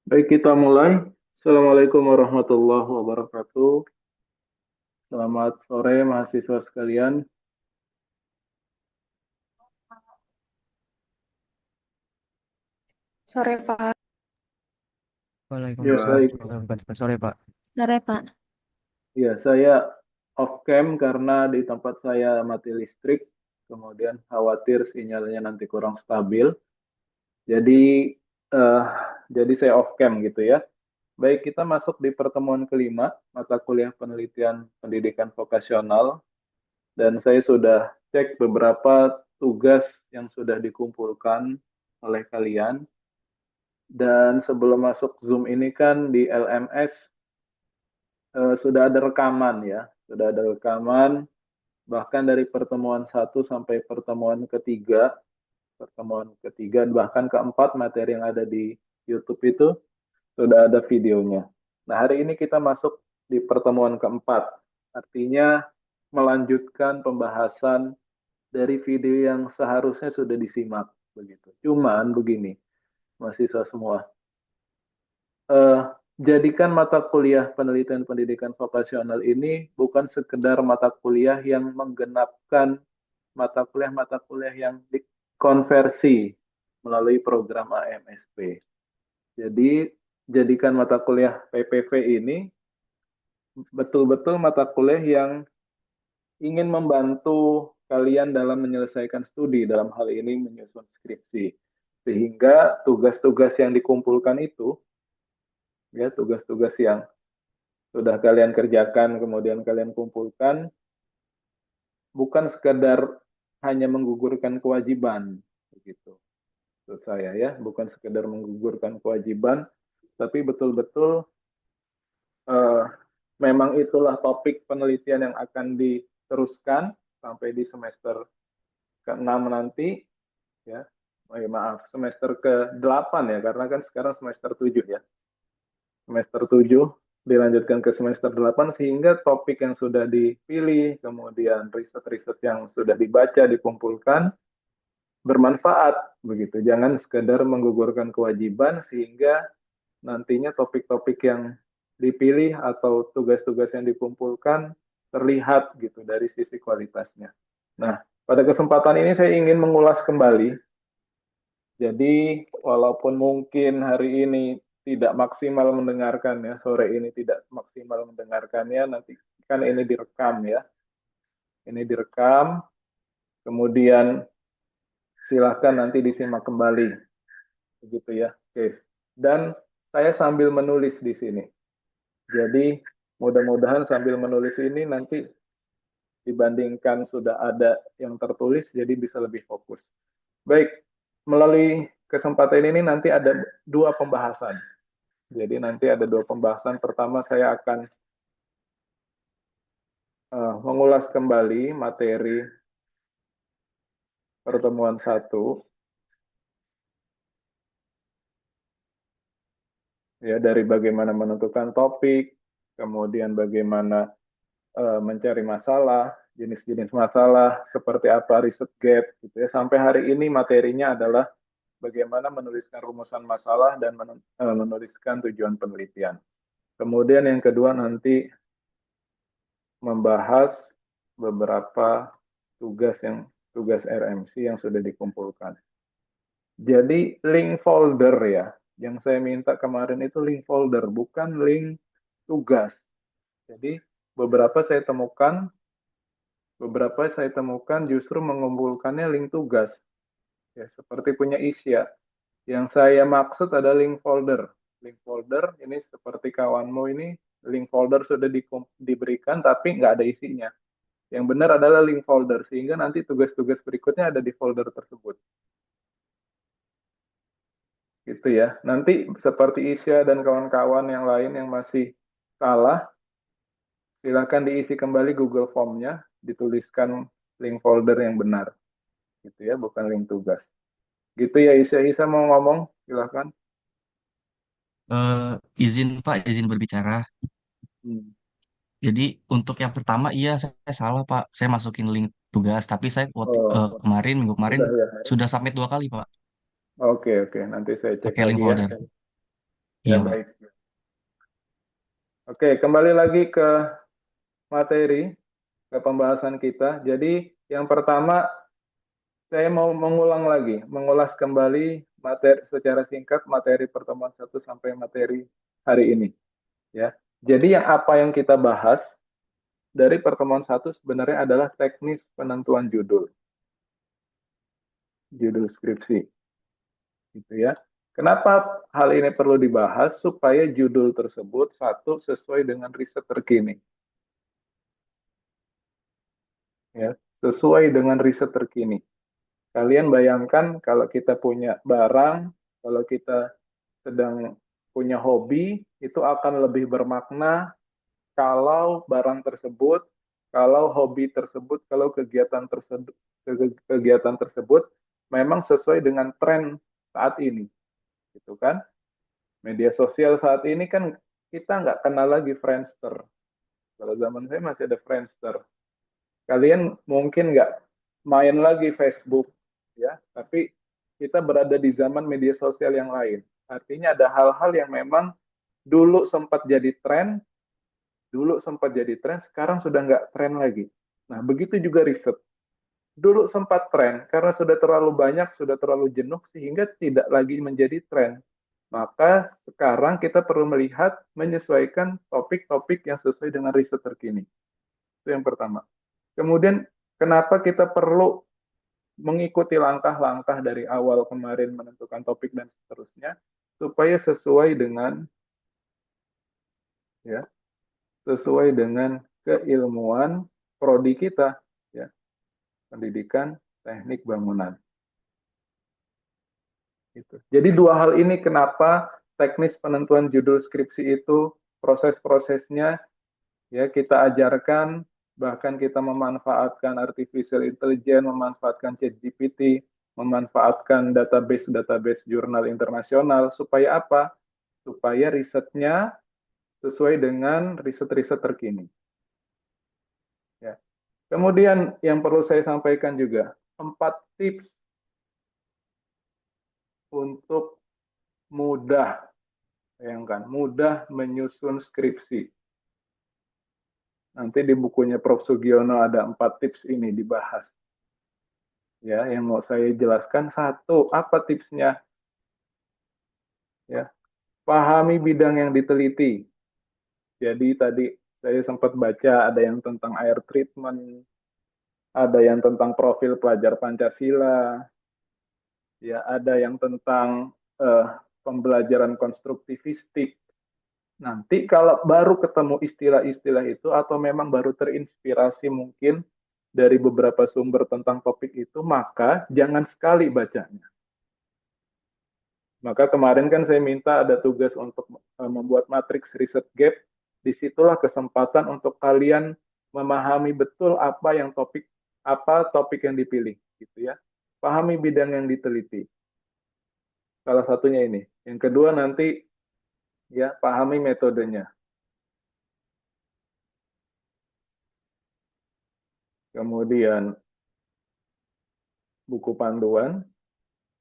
Baik, kita mulai. Assalamualaikum warahmatullahi wabarakatuh. Selamat sore, mahasiswa sekalian. Sore Pak. Ya, Waalaikumsalam baik. warahmatullahi wabarakatuh. Sore, Pak. Sore Pak. Ya, saya off cam karena di tempat saya mati listrik, kemudian khawatir sinyalnya nanti kurang stabil. Jadi, eh, jadi saya off cam gitu ya. Baik, kita masuk di pertemuan kelima, mata kuliah penelitian pendidikan vokasional, dan saya sudah cek beberapa tugas yang sudah dikumpulkan oleh kalian. Dan sebelum masuk Zoom ini kan di LMS sudah ada rekaman ya, sudah ada rekaman bahkan dari pertemuan satu sampai pertemuan ketiga bahkan keempat materi yang ada di YouTube itu sudah ada videonya. Nah, hari ini kita masuk di pertemuan keempat, artinya melanjutkan pembahasan dari video yang seharusnya sudah disimak begitu. Cuman begini, mahasiswa semua, eh, jadikan mata kuliah penelitian pendidikan vokasional ini bukan sekedar mata kuliah yang menggenapkan mata kuliah yang dikonversi melalui program AMSP. Jadi, jadikan mata kuliah PPV ini betul-betul mata kuliah yang ingin membantu kalian dalam menyelesaikan studi, dalam hal ini menyusun skripsi. Sehingga tugas-tugas yang dikumpulkan itu, ya tugas-tugas yang sudah kalian kerjakan, kemudian kalian kumpulkan, bukan sekedar hanya menggugurkan kewajiban, begitu. Menurut saya ya, bukan sekedar menggugurkan kewajiban, tapi betul-betul eh, memang itulah topik penelitian yang akan diteruskan sampai di semester ke-6 nanti, ya. Oh, ya, maaf, semester ke-8 ya, karena kan sekarang semester 7 ya. Semester 7 dilanjutkan ke semester 8 sehingga topik yang sudah dipilih, kemudian riset-riset yang sudah dibaca, dikumpulkan, bermanfaat begitu. Jangan sekedar menggugurkan kewajiban sehingga nantinya topik-topik yang dipilih atau tugas-tugas yang dikumpulkan terlihat gitu dari sisi kualitasnya. Nah, pada kesempatan ini saya ingin mengulas kembali. Jadi, walaupun mungkin hari ini tidak maksimal mendengarkan ya, sore ini tidak maksimal mendengarkannya, nanti kan ini direkam ya. Ini direkam, kemudian silahkan nanti disimak kembali. Begitu ya. Oke. Dan saya sambil menulis di sini. Jadi, mudah-mudahan sambil menulis ini nanti dibandingkan sudah ada yang tertulis, jadi bisa lebih fokus. Baik, melalui kesempatan ini nanti ada dua pembahasan. Jadi nanti ada dua pembahasan. Pertama saya akan mengulas kembali materi pertemuan satu, ya dari bagaimana menentukan topik, kemudian bagaimana mencari masalah, jenis-jenis masalah, seperti apa riset gap, gitu ya. Sampai hari ini materinya adalah bagaimana menuliskan rumusan masalah dan menuliskan tujuan penelitian. Kemudian yang kedua nanti membahas beberapa tugas RMC yang sudah dikumpulkan. Jadi link folder ya, yang saya minta kemarin itu link folder, bukan link tugas. Jadi beberapa saya temukan justru mengumpulkannya link tugas. Ya, seperti punya Isya. Yang saya maksud ada link folder. Link folder ini seperti kawanmu ini, link folder sudah diberikan tapi nggak ada isinya. Yang benar adalah link folder, sehingga nanti tugas-tugas berikutnya ada di folder tersebut. Gitu ya. Nanti seperti Isya dan kawan-kawan yang lain yang masih salah, silakan diisi kembali Google Form-nya, dituliskan link folder yang benar. Gitu ya, bukan link tugas. Gitu ya Isya. Isya mau ngomong, silakan. Eh, izin, Pak, izin berbicara. Hmm. Jadi, untuk yang pertama, iya, saya salah, Pak. Saya masukin link tugas, tapi saya Oh, kemarin, minggu kemarin, sudah ya. sudah submit 2 kali, Pak, Oke, oke. Nanti saya cek pakai link lagi ya. folder. Ya, Iya, Pak. baik. Oke, kembali lagi ke materi, ke pembahasan kita. Jadi, yang pertama, saya mau mengulang lagi, mengulas kembali materi secara singkat materi pertemuan satu sampai materi hari ini. Ya, jadi apa yang kita bahas dari pertemuan satu sebenarnya adalah teknis penentuan judul, judul skripsi, gitu ya. Kenapa hal ini perlu dibahas? Supaya judul tersebut satu sesuai dengan riset terkini, ya, sesuai dengan riset terkini. Kalian bayangkan kalau kita punya barang, kalau kita sedang punya hobi, itu akan lebih bermakna kalau barang tersebut, kalau hobi tersebut, kalau kegiatan tersebut memang sesuai dengan tren saat ini, gitu kan? Media sosial saat ini kan kita nggak kenal lagi Friendster. Kalau zaman saya masih ada Friendster. Kalian mungkin nggak main lagi Facebook, ya, tapi kita berada di zaman media sosial yang lain. Artinya ada hal-hal yang memang dulu sempat jadi tren, sekarang sudah nggak tren lagi. Nah, begitu juga riset. Dulu sempat tren, karena sudah terlalu banyak, sudah terlalu jenuh, sehingga tidak lagi menjadi tren. Maka sekarang kita perlu melihat, menyesuaikan topik-topik yang sesuai dengan riset terkini. Itu yang pertama. Kemudian, kenapa kita perlu mengikuti langkah-langkah dari awal kemarin menentukan topik dan seterusnya, supaya sesuai dengan, ya, sesuai dengan keilmuan prodi kita, ya, pendidikan teknik bangunan. Gitu. Jadi dua hal ini kenapa teknis penentuan judul skripsi itu proses-prosesnya, ya, kita ajarkan, bahkan kita memanfaatkan artificial intelligence, memanfaatkan ChatGPT, memanfaatkan database-database jurnal internasional supaya apa? Supaya risetnya sesuai dengan riset-riset terkini. Ya. Kemudian yang perlu saya sampaikan juga, 4 tips untuk mudah, bayangkan, mudah menyusun skripsi. Nanti di bukunya Prof. Sugiono ada 4 tips ini dibahas. Ya, yang mau saya jelaskan satu, apa tipsnya? Ya, pahami bidang yang diteliti. Jadi tadi saya sempat baca ada yang tentang air treatment, ada yang tentang profil pelajar Pancasila, ya, ada yang tentang pembelajaran konstruktivistik. Nanti kalau baru ketemu istilah-istilah itu atau memang baru terinspirasi mungkin dari beberapa sumber tentang topik itu, maka jangan sekali bacanya. Maka kemarin kan saya minta ada tugas untuk membuat matriks riset gap. Disitulah kesempatan untuk kalian memahami betul apa topik yang dipilih, gitu ya. Pahami bidang yang diteliti. Salah satunya ini. Yang kedua nanti, ya, pahami metodenya. Kemudian buku panduan.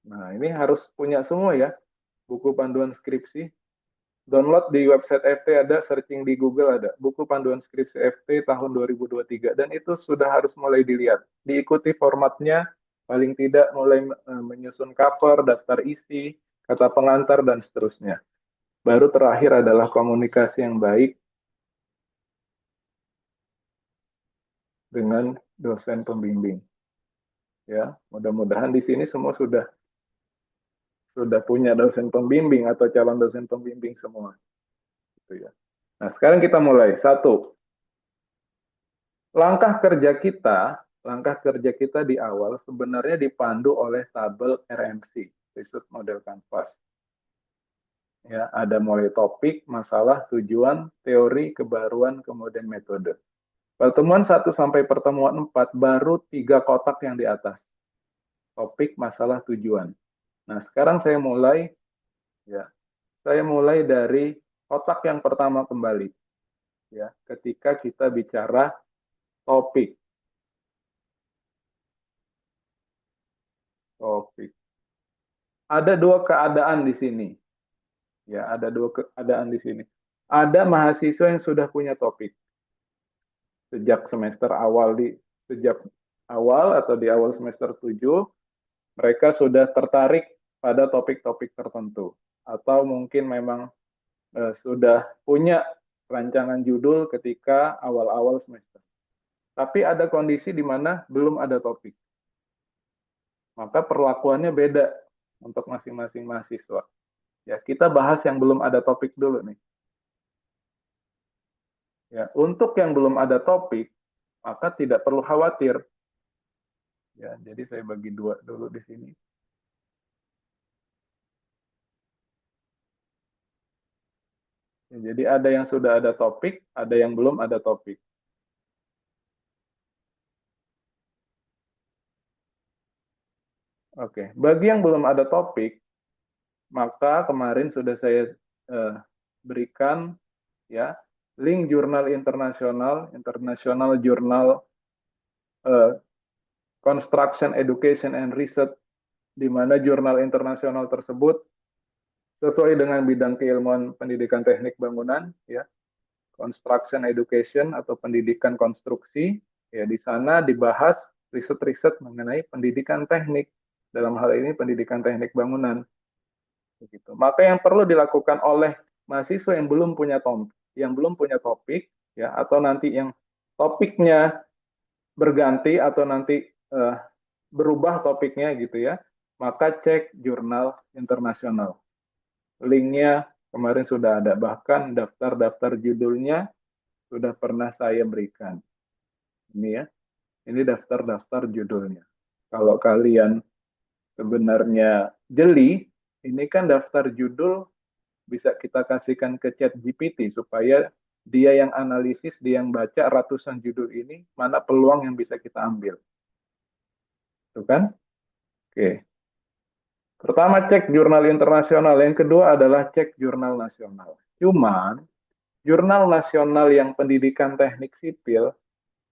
Nah, ini harus punya semua ya. Buku panduan skripsi. Download di website FT ada, searching di Google ada. Buku panduan skripsi FT tahun 2023. Dan itu sudah harus mulai dilihat. Diikuti formatnya, paling tidak mulai menyusun cover, daftar isi, kata pengantar, dan seterusnya. Baru terakhir adalah komunikasi yang baik dengan dosen pembimbing. Ya, mudah-mudahan di sini semua sudah punya dosen pembimbing atau calon dosen pembimbing semua. Gitu ya. Nah, sekarang kita mulai. Satu, langkah kerja kita di awal sebenarnya dipandu oleh tabel RMC, Research Model Canvas. Ya, ada mulai topik, masalah, tujuan, teori, kebaruan, kemudian metode. Pertemuan 1 sampai pertemuan 4 baru 3 kotak yang di atas. Topik, masalah, tujuan. Nah, sekarang saya mulai, ya. Saya mulai dari kotak yang pertama kembali. Ya, ketika kita bicara topik. Topik. Ada dua keadaan di sini. Ya, ada dua keadaan di sini. Ada mahasiswa yang sudah punya topik sejak semester awal sejak awal atau di awal semester 7 mereka sudah tertarik pada topik-topik tertentu atau mungkin memang sudah punya rancangan judul ketika awal-awal semester. Tapi ada kondisi di mana belum ada topik. Maka perlakuannya beda untuk masing-masing mahasiswa. Ya, kita bahas yang belum ada topik dulu nih. Ya, untuk yang belum ada topik, maka tidak perlu khawatir. Ya, jadi saya bagi dua dulu di sini. Ya, jadi ada yang sudah ada topik, ada yang belum ada topik. Oke, bagi yang belum ada topik, maka kemarin sudah saya berikan ya link jurnal internasional, International Journal Construction Education and Research, di mana jurnal internasional tersebut sesuai dengan bidang keilmuan pendidikan teknik bangunan, ya, construction education atau pendidikan konstruksi, ya di sana dibahas riset-riset mengenai pendidikan teknik, dalam hal ini pendidikan teknik bangunan. Begitu. Maka yang perlu dilakukan oleh mahasiswa yang belum punya topik, ya, atau nanti yang topiknya berganti atau nanti berubah topiknya gitu ya, maka cek jurnal internasional. Linknya kemarin sudah ada, bahkan daftar-daftar judulnya sudah pernah saya berikan. Ini ya, ini daftar-daftar judulnya. Kalau kalian sebenarnya jeli, ini kan daftar judul bisa kita kasihkan ke chat GPT supaya dia yang analisis, dia yang baca ratusan judul ini, mana peluang yang bisa kita ambil. Tuh kan? Oke. Pertama cek jurnal internasional, yang kedua adalah cek jurnal nasional. Cuman, jurnal nasional yang pendidikan teknik sipil,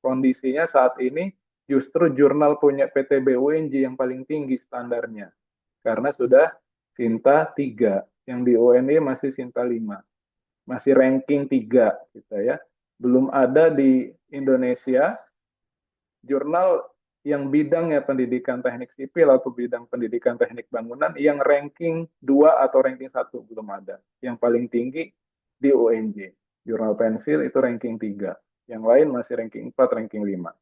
kondisinya saat ini justru jurnal punya PTB UNJ yang paling tinggi standarnya. Karena sudah Sinta 3, yang di UNY masih Sinta 5. Masih ranking 3 gitu ya. Belum ada di Indonesia jurnal yang bidangnya pendidikan teknik sipil atau bidang pendidikan teknik bangunan yang ranking 2 atau ranking 1 belum ada. Yang paling tinggi di UNJ. Jurnal pensil itu ranking 3. Yang lain masih ranking 4, ranking 5.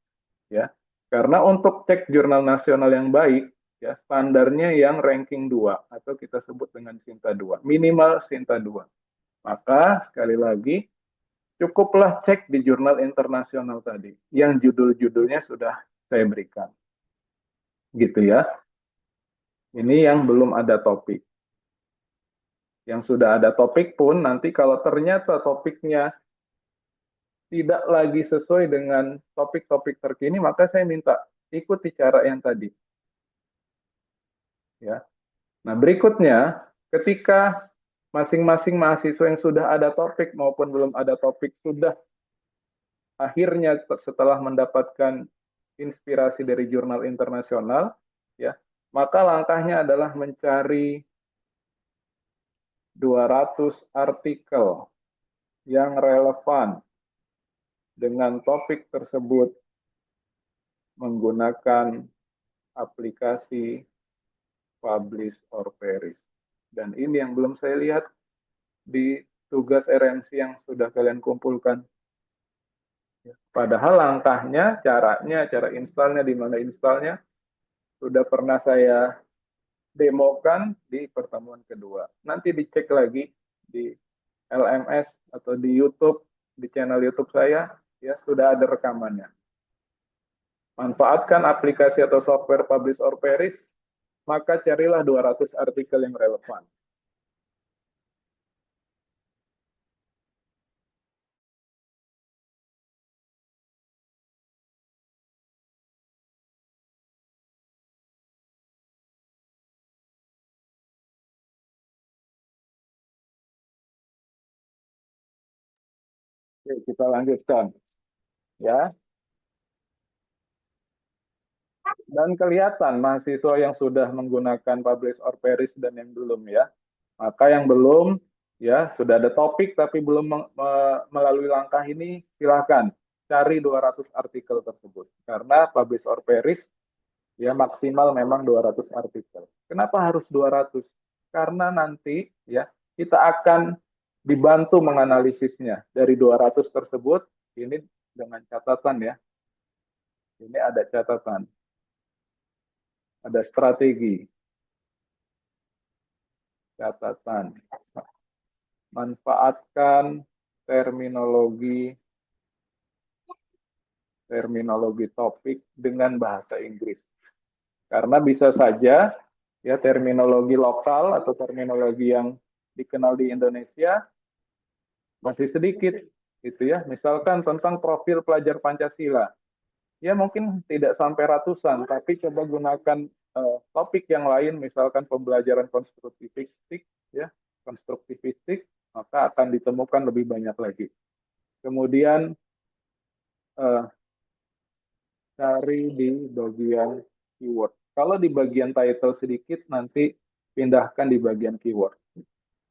Ya. Karena untuk cek jurnal nasional yang baik, ya standarnya yang ranking 2 atau kita sebut dengan Sinta 2, minimal Sinta 2. Maka sekali lagi cukuplah cek di jurnal internasional tadi yang judul-judulnya sudah saya berikan. Gitu ya. Ini yang belum ada topik. Yang sudah ada topik pun nanti kalau ternyata topiknya tidak lagi sesuai dengan topik-topik terkini, maka saya minta ikuti cara yang tadi. Ya. Nah, berikutnya ketika masing-masing mahasiswa yang sudah ada topik maupun belum ada topik sudah akhirnya setelah mendapatkan inspirasi dari jurnal internasional, ya, maka langkahnya adalah mencari 200 artikel yang relevan dengan topik tersebut menggunakan aplikasi Publish or Perish. Dan ini yang belum saya lihat di tugas RMC yang sudah kalian kumpulkan. Padahal langkahnya, caranya, cara installnya, di mana installnya, sudah pernah saya demokan di pertemuan kedua. Nanti dicek lagi di LMS atau di YouTube, di channel YouTube saya, ya sudah ada rekamannya. Manfaatkan aplikasi atau software Publish or Perish, maka carilah 200 artikel yang relevan. Oke, kita lanjutkan. Ya, dan kelihatan mahasiswa yang sudah menggunakan Publish or Perish dan yang belum ya. Maka yang belum Ya, sudah ada topik tapi belum melalui langkah ini, silahkan cari 200 artikel tersebut. Karena publish or perish, ya maksimal memang 200 artikel. Kenapa harus 200? Karena nanti ya kita akan dibantu menganalisisnya. Dari 200 tersebut, ini dengan catatan ya, ini ada catatan, ada strategi, catatan. Manfaatkan terminologi topik dengan bahasa Inggris. Karena bisa saja ya terminologi lokal atau terminologi yang dikenal di Indonesia masih sedikit gitu ya. Misalkan tentang profil pelajar Pancasila. Ya mungkin tidak sampai ratusan, tapi coba gunakan topik yang lain, misalkan pembelajaran konstruktivistik ya, konstruktivistik, maka akan ditemukan lebih banyak lagi. Kemudian cari di bagian keyword. Kalau di bagian title sedikit, nanti pindahkan di bagian keyword.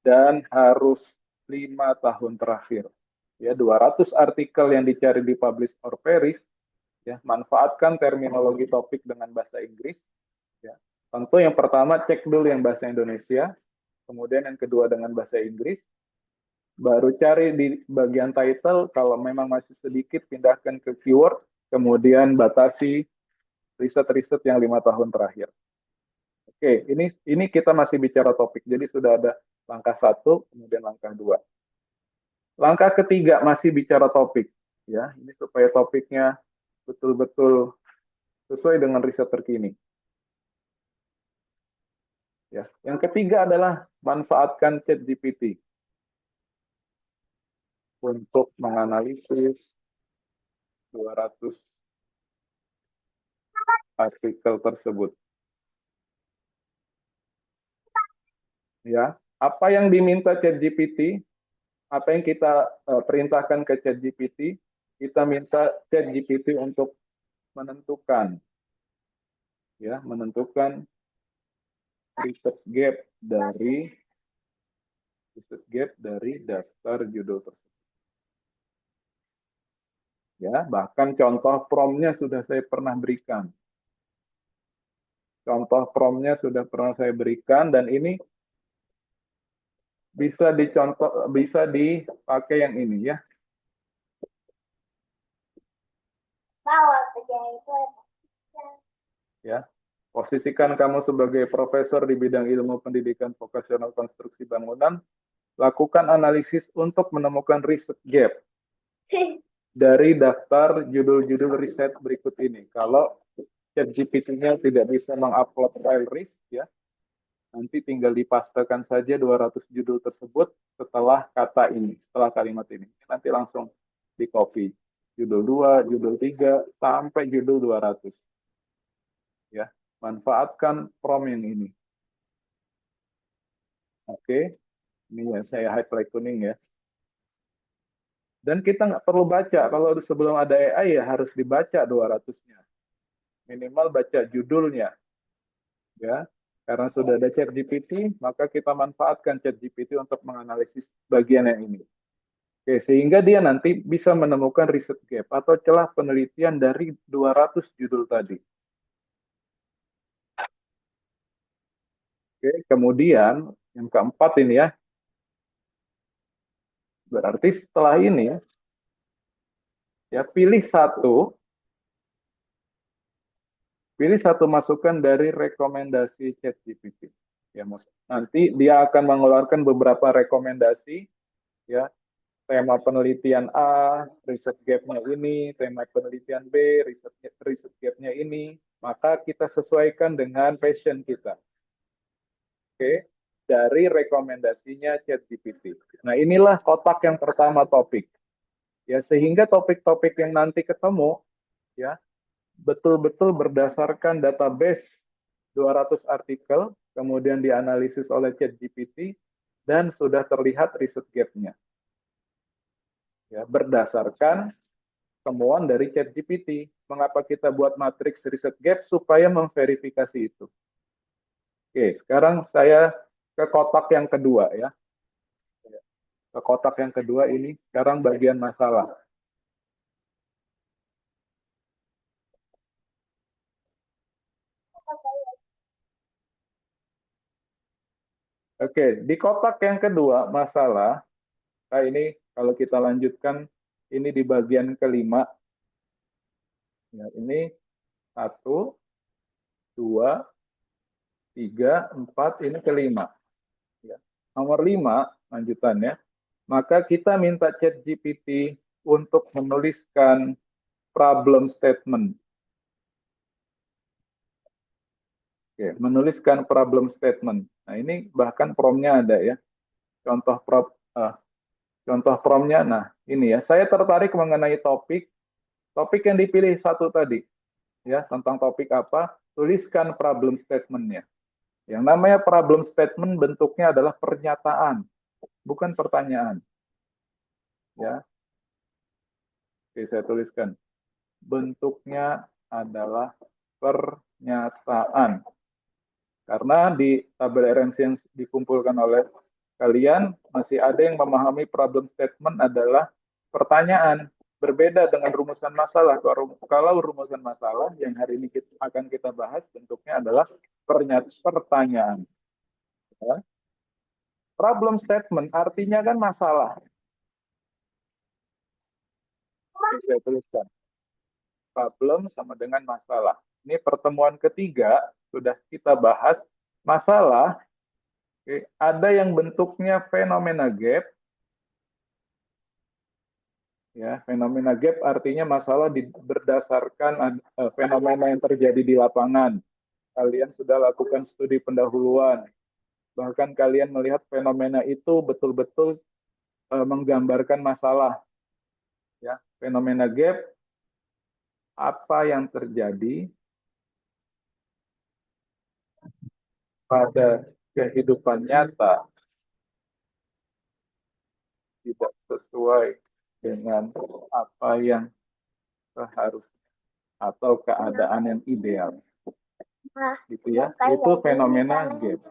Dan harus 5 tahun terakhir. Ya, 200 artikel yang dicari di publish or perish, ya, manfaatkan terminologi topik dengan bahasa Inggris. Ya. Tentu yang pertama cek dulu yang bahasa Indonesia, kemudian yang kedua dengan bahasa Inggris, baru cari di bagian title, kalau memang masih sedikit pindahkan ke keyword, kemudian batasi riset-riset yang 5 tahun terakhir. Oke, ini kita masih bicara topik, jadi sudah ada langkah 1, kemudian langkah 2. Langkah ketiga masih bicara topik, ya. Ini supaya topiknya betul-betul sesuai dengan riset terkini. Ya. Yang ketiga adalah manfaatkan ChatGPT untuk menganalisis 200 artikel tersebut. Ya, apa yang diminta ChatGPT, apa yang kita perintahkan ke ChatGPT, kita minta ChatGPT untuk menentukan, ya, menentukan research gap dari daftar judul tersebut. Ya, bahkan contoh promnya sudah saya pernah berikan. Contoh promnya sudah pernah saya berikan, dan ini bisa dipakai yang ini ya. Ya, posisikan kamu sebagai profesor di bidang ilmu pendidikan vokasional konstruksi bangunan, lakukan analisis untuk menemukan riset gap dari daftar judul-judul riset berikut ini. Kalau ChatGPT-nya tidak bisa mengupload file risk, ya, nanti tinggal dipastekan saja 200 judul tersebut setelah kata ini, setelah kalimat ini. Nanti langsung di copy. Judul 2, judul 3, sampai judul 200. Ya, manfaatkan prompt yang ini. Oke, ini yang saya highlight kuning ya. Dan kita nggak perlu baca, kalau sebelum ada AI ya harus dibaca 200-nya. Minimal baca judulnya. Ya, karena sudah ada ChatGPT, maka kita manfaatkan ChatGPT untuk menganalisis bagian yang ini. Oke, sehingga dia nanti bisa menemukan riset gap atau celah penelitian dari 200 judul tadi. Oke, kemudian yang keempat ini ya, berarti setelah ini ya pilih satu masukan dari rekomendasi ChatGPT. Ya, nanti dia akan mengeluarkan beberapa rekomendasi, ya, tema penelitian A, riset gap-nya ini, tema penelitian B, riset gap-nya ini, maka kita sesuaikan dengan passion kita. Oke, dari rekomendasinya ChatGPT. Nah, inilah kotak yang pertama topik. Ya, sehingga topik-topik yang nanti ketemu, ya, betul-betul berdasarkan database 200 artikel, kemudian dianalisis oleh ChatGPT, dan sudah terlihat riset gap-nya. Ya, berdasarkan temuan dari ChatGPT. Mengapa kita buat matriks riset gap? Supaya memverifikasi itu. Oke, sekarang saya ke kotak yang kedua ya. Ke kotak yang kedua ini sekarang bagian masalah. Oke, di kotak yang kedua masalah, nah ini kalau kita lanjutkan ini di bagian kelima. Ya, ini 1, 2, 3, 4, ini kelima. Ya. Nomor 5, lanjutannya, maka kita minta ChatGPT untuk menuliskan problem statement. Oke, menuliskan problem statement. Nah, ini bahkan promnya ada ya. Contoh contoh promnya, nah ini ya. Saya tertarik mengenai topik yang dipilih satu tadi. Ya, tentang topik apa? Tuliskan problem statement-nya. Yang namanya problem statement bentuknya adalah pernyataan, bukan pertanyaan. Ya, oke, saya tuliskan. Bentuknya adalah pernyataan. Karena di tabel RMC yang dikumpulkan oleh kalian, masih ada yang memahami problem statement adalah pertanyaan. Berbeda dengan rumusan masalah. Kalau rumusan masalah yang hari ini akan kita bahas bentuknya adalah pertanyaan. Ya. Problem statement artinya kan masalah. Saya tuliskan. Problem sama dengan masalah. Ini pertemuan ketiga sudah kita bahas masalah. Oke, ada yang bentuknya fenomena gap. Ya, fenomena gap artinya masalah berdasarkan fenomena yang terjadi di lapangan. Kalian sudah lakukan studi pendahuluan. Bahkan kalian melihat fenomena itu betul-betul menggambarkan masalah. Ya, fenomena gap, apa yang terjadi pada kehidupan nyata tidak sesuai dengan apa yang seharusnya atau keadaan yang ideal. Gitu ya. Itu fenomena gap.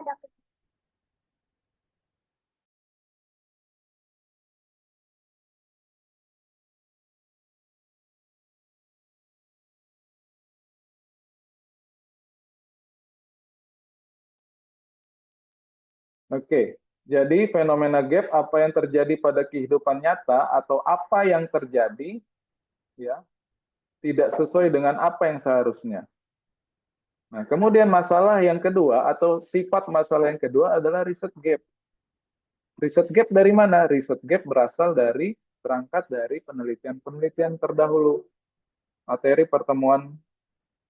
Oke, jadi fenomena gap apa yang terjadi pada kehidupan nyata atau apa yang terjadi ya tidak sesuai dengan apa yang seharusnya. Nah, kemudian masalah yang kedua atau sifat masalah yang kedua adalah riset gap. Riset gap dari mana? Riset gap berangkat dari penelitian-penelitian terdahulu. Materi pertemuan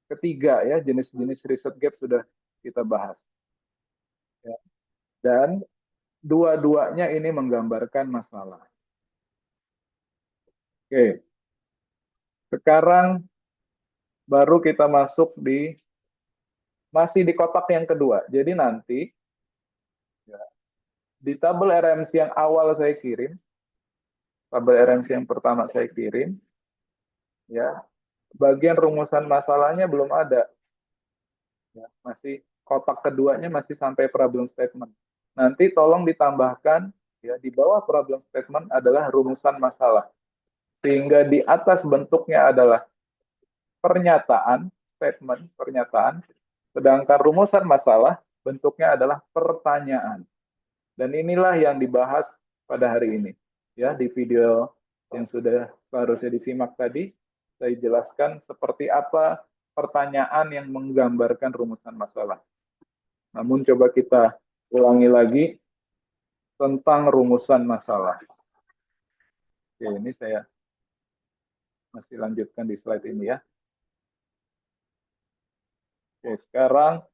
ketiga ya, jenis-jenis riset gap sudah kita bahas. Ya. Dan dua-duanya ini menggambarkan masalah. Oke. Sekarang baru kita masuk masih di kotak yang kedua. Jadi nanti ya, di tabel RMC yang awal saya kirim, tabel RMC yang pertama saya kirim, ya bagian rumusan masalahnya belum ada. Ya, masih kotak keduanya masih sampai problem statement. Nanti tolong ditambahkan ya di bawah problem statement adalah rumusan masalah. Sehingga di atas bentuknya adalah pernyataan, statement, pernyataan, sedangkan rumusan masalah bentuknya adalah pertanyaan. Dan inilah yang dibahas pada hari ini. Ya, di video yang sudah seharusnya disimak tadi, saya jelaskan seperti apa pertanyaan yang menggambarkan rumusan masalah. Namun coba kita ulangi lagi tentang rumusan masalah. Oke, ini saya masih lanjutkan di slide ini ya. Oke, sekarang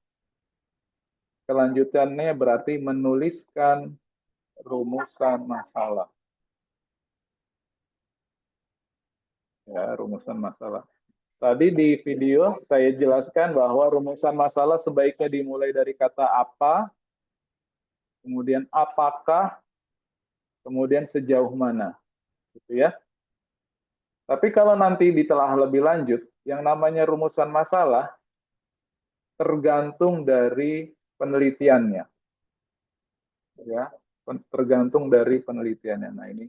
kelanjutannya berarti menuliskan rumusan masalah. Ya, rumusan masalah. Tadi di video saya jelaskan bahwa rumusan masalah sebaiknya dimulai dari kata apa, kemudian apakah, kemudian sejauh mana. Gitu ya. Tapi kalau nanti ditelah lebih lanjut, yang namanya rumusan masalah tergantung dari penelitiannya. Ya. tergantung dari penelitiannya. Nah, ini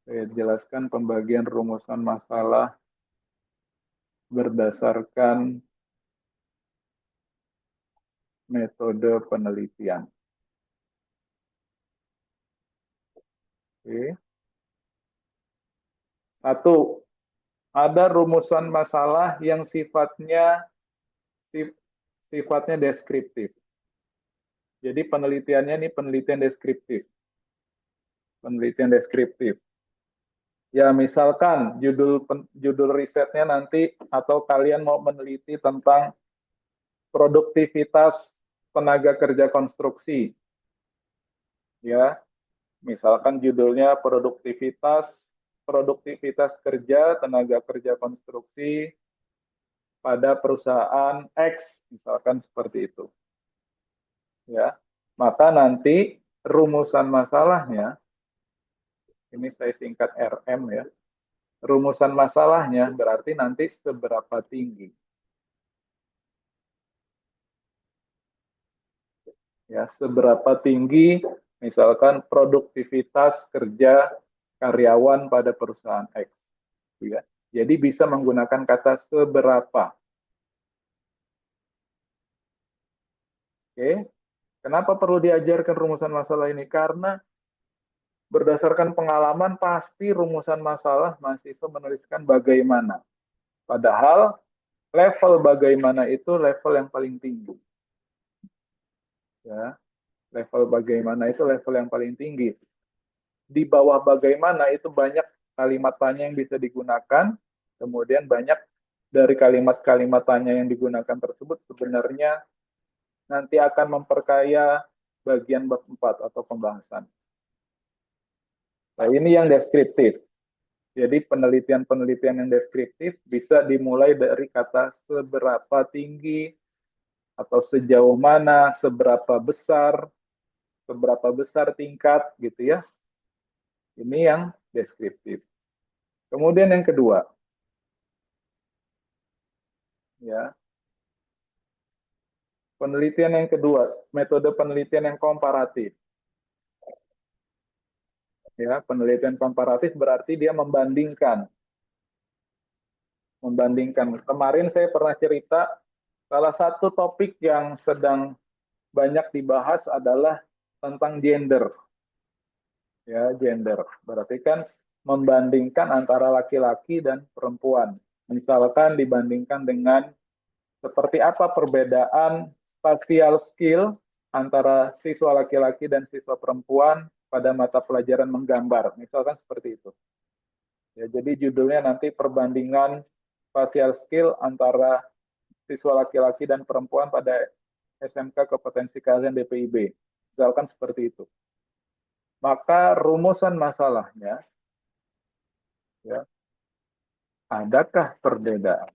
saya jelaskan pembagian rumusan masalah berdasarkan metode penelitian. Oke. Satu, ada rumusan masalah yang sifatnya deskriptif. Jadi penelitiannya ini penelitian deskriptif. Penelitian deskriptif. Ya, misalkan judul risetnya nanti atau kalian mau meneliti tentang produktivitas tenaga kerja konstruksi. Ya, misalkan judulnya produktivitas kerja tenaga kerja konstruksi pada perusahaan X, misalkan seperti itu. Ya, maka nanti rumusan masalahnya, ini saya singkat RM ya, rumusan masalahnya berarti nanti seberapa tinggi. Ya, seberapa tinggi misalkan produktivitas kerja karyawan pada perusahaan X. Ya. Jadi bisa menggunakan kata seberapa. Oke. Kenapa perlu diajarkan rumusan masalah ini? Karena berdasarkan pengalaman pasti rumusan masalah mahasiswa menuliskan bagaimana. Padahal level bagaimana itu level yang paling tinggi. Ya, level bagaimana itu level yang paling tinggi. Di bawah bagaimana itu banyak kalimat tanya yang bisa digunakan, kemudian banyak dari kalimat-kalimat tanya yang digunakan tersebut sebenarnya nanti akan memperkaya bagian bab 4 atau pembahasan. Nah, ini yang deskriptif. Jadi penelitian-penelitian yang deskriptif bisa dimulai dari kata seberapa tinggi atau sejauh mana, seberapa besar tingkat gitu ya. Ini yang deskriptif. Kemudian yang kedua, ya, penelitian yang kedua, metode penelitian yang komparatif. Ya, penelitian komparatif berarti dia membandingkan. Kemarin saya pernah cerita salah satu topik yang sedang banyak dibahas adalah tentang gender. Ya, gender. Berarti kan membandingkan antara laki-laki dan perempuan. Misalkan dibandingkan dengan seperti apa perbedaan spatial skill antara siswa laki-laki dan siswa perempuan pada mata pelajaran menggambar. Misalkan seperti itu. Ya, jadi judulnya nanti perbandingan spatial skill antara siswa laki-laki dan perempuan pada SMK Kompetensi Keahlian DPIB. Misalkan seperti itu. Maka rumusan masalahnya, ya, adakah perbedaan?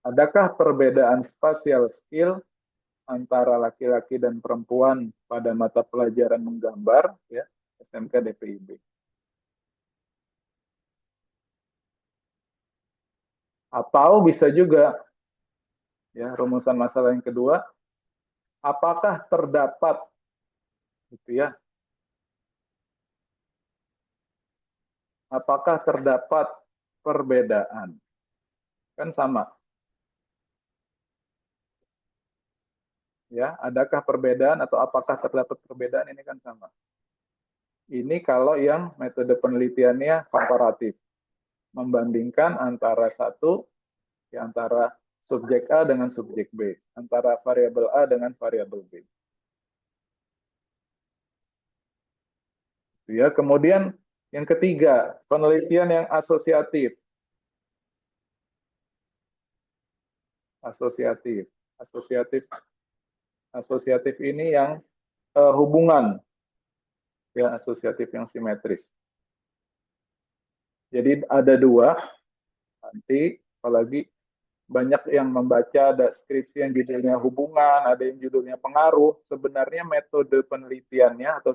Adakah perbedaan spatial skill antara laki-laki dan perempuan pada mata pelajaran menggambar, ya, SMK DPIB? Atau bisa juga, ya, rumusan masalah yang kedua, apakah terdapat, gitu ya, apakah terdapat perbedaan? Kan sama. Ya, adakah perbedaan atau apakah terdapat perbedaan, ini kan sama. Ini kalau yang metode penelitiannya komparatif, membandingkan antara antara subjek A dengan subjek B, antara variabel A dengan variabel B. Ya, kemudian yang ketiga, penelitian yang asosiatif. Asosiatif ini yang hubungan, ya, asosiatif yang simetris. Jadi ada dua, nanti apalagi banyak yang membaca deskripsi yang judulnya hubungan, ada yang judulnya pengaruh. Sebenarnya metode penelitiannya atau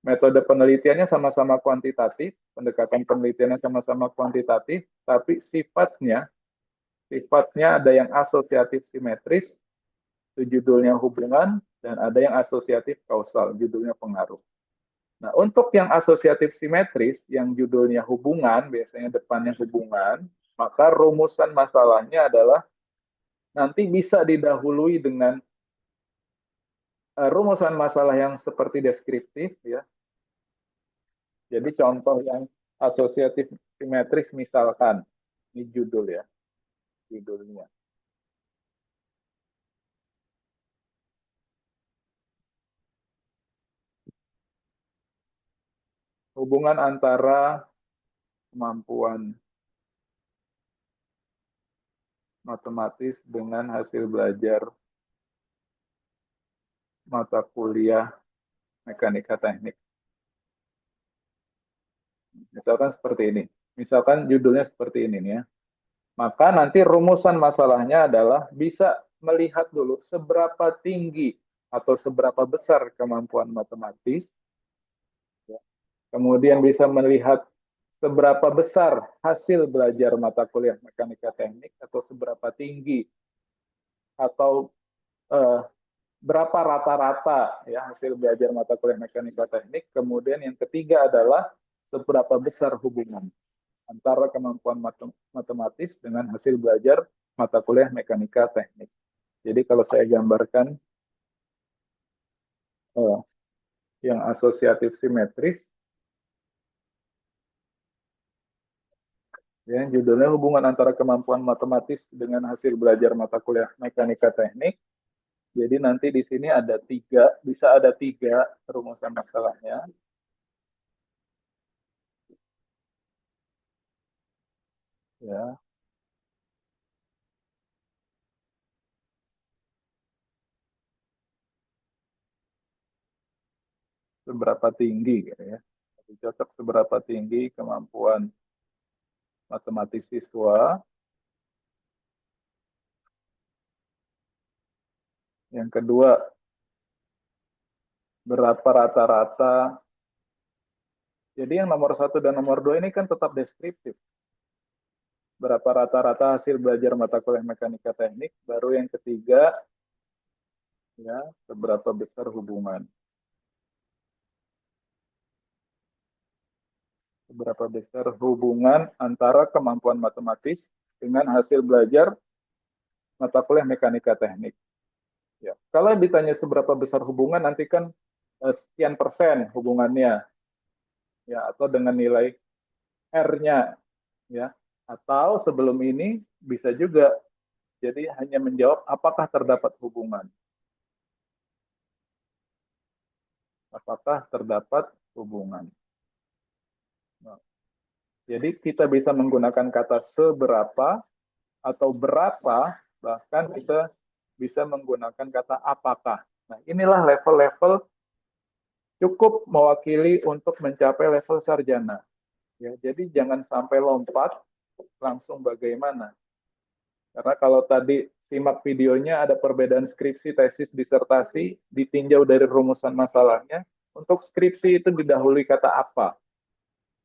metode penelitiannya sama-sama kuantitatif, pendekatan penelitiannya sama-sama kuantitatif, tapi sifatnya Sifatnya ada yang asosiatif simetris, itu judulnya hubungan, dan ada yang asosiatif kausal, judulnya pengaruh. Nah, untuk yang asosiatif simetris, yang judulnya hubungan, biasanya depannya hubungan, maka rumusan masalahnya adalah nanti bisa didahului dengan rumusan masalah yang seperti deskriptif, ya. Jadi contoh yang asosiatif simetris misalkan, ini judul ya, judulnya. Hubungan antara kemampuan matematis dengan hasil belajar mata kuliah mekanika teknik. Misalkan seperti ini. Misalkan judulnya seperti ini nih ya. Maka nanti rumusan masalahnya adalah bisa melihat dulu seberapa tinggi atau seberapa besar kemampuan matematis, ya. Kemudian bisa melihat seberapa besar hasil belajar mata kuliah mekanika teknik atau seberapa tinggi atau eh, berapa rata-rata ya hasil belajar mata kuliah mekanika teknik. Kemudian yang ketiga adalah seberapa besar hubungan antara kemampuan matematis dengan hasil belajar mata kuliah mekanika teknik. Jadi kalau saya gambarkan eh, yang asosiatif simetris, ya judulnya hubungan antara kemampuan matematis dengan hasil belajar mata kuliah mekanika teknik. Jadi nanti di sini ada tiga, bisa ada tiga rumusan masalahnya. Ya, seberapa tinggi gitu ya. Cocok seberapa tinggi kemampuan matematis siswa. Yang kedua, berapa rata-rata. Jadi yang nomor satu dan nomor dua ini kan tetap deskriptif. Berapa rata-rata hasil belajar mata kuliah mekanika teknik. Baru yang ketiga, ya seberapa besar hubungan. Seberapa besar hubungan antara kemampuan matematis dengan hasil belajar mata kuliah mekanika teknik. Ya. Kalau ditanya seberapa besar hubungan, nanti kan sekian persen hubungannya, ya, atau dengan nilai R-nya, ya. Atau sebelum ini bisa juga, jadi hanya menjawab apakah terdapat hubungan. Apakah terdapat hubungan. Nah, jadi kita bisa menggunakan kata seberapa atau berapa, bahkan kita bisa menggunakan kata apakah. Nah, inilah level-level cukup mewakili untuk mencapai level sarjana. Ya, jadi jangan sampai lompat langsung bagaimana. Karena kalau tadi simak videonya ada perbedaan skripsi, tesis, disertasi, ditinjau dari rumusan masalahnya. Untuk skripsi itu didahului kata apa.